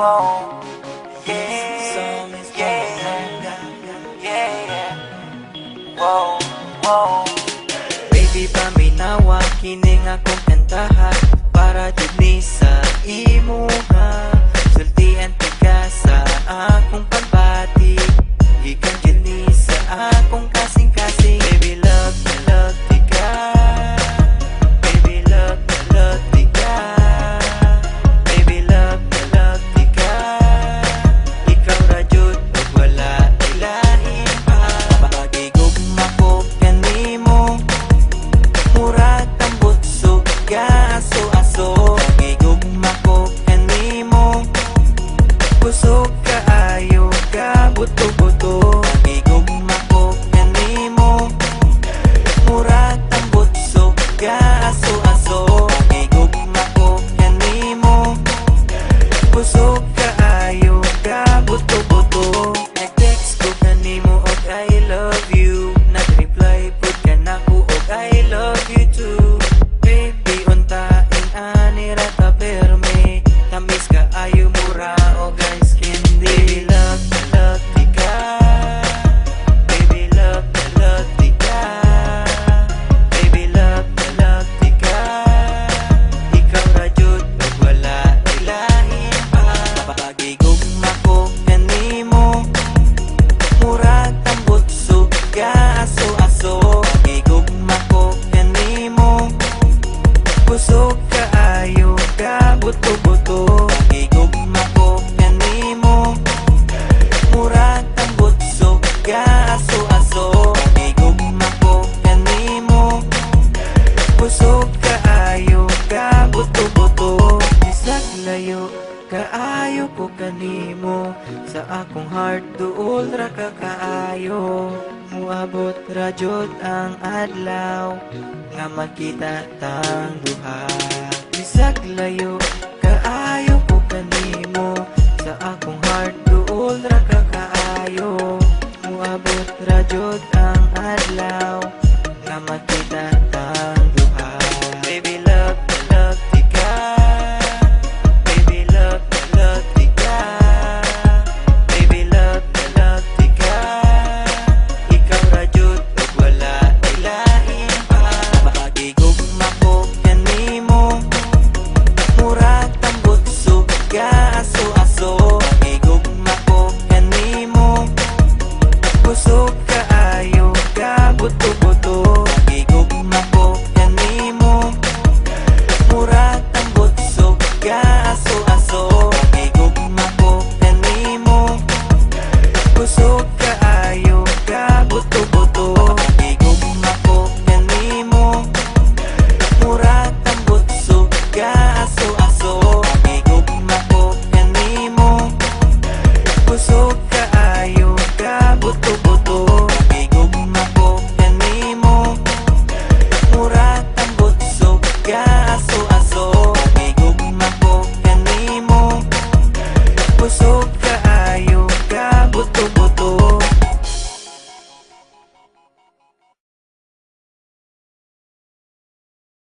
Whoa, yeah, yeah, whoa, whoa. Baby, paminawa, kining akong kantahan para jud ni sa imuha. Sultian tika sa akong pagbati, ikan jud ni sa akong kasing-kasing. Baby, love tika. Baby, love tika. Baby, love tika. Ikaw ra jud ug wala ilahin pa. Pagigugma ko kanimo, murag tambot suga aso-aso. Pagigugma ko kanimo, kusog kaayo ka buto-buto. Pagigugma ko kanimo, murag tambot suga aso-aso. Pagigugma ko kanimo, kusog kaayo ka buto-buto. Nag-text ko kanimo og I love you, nag-reply pud ka nako og I love you too. Baby, untain ani ra ta perme, tamis ka ayo mura o guys candy. Baby, love tika. Baby, love tika. Baby, love tika. Ikaw ra jud ug wala ilahin pa. Pagigugma ko kanimo, murag tambot suga aso-aso. Pagigugma ko kanimo, kusog kaayo ka buto-buto. Pagigugma ko kanimo, murag tambot suga aso-aso. Pagigugma ko kanimo, kusog kaayo ka buto-buto. Bisag layo kaayo ko kanimo, sa akong heart duol ra ka kaayo. Muabot ra jud ang adlaw nga magkita tang duha. Bisag layo kaayo ko kanimo, sa akong heart duol ra ka kaayo. Muabot ra jud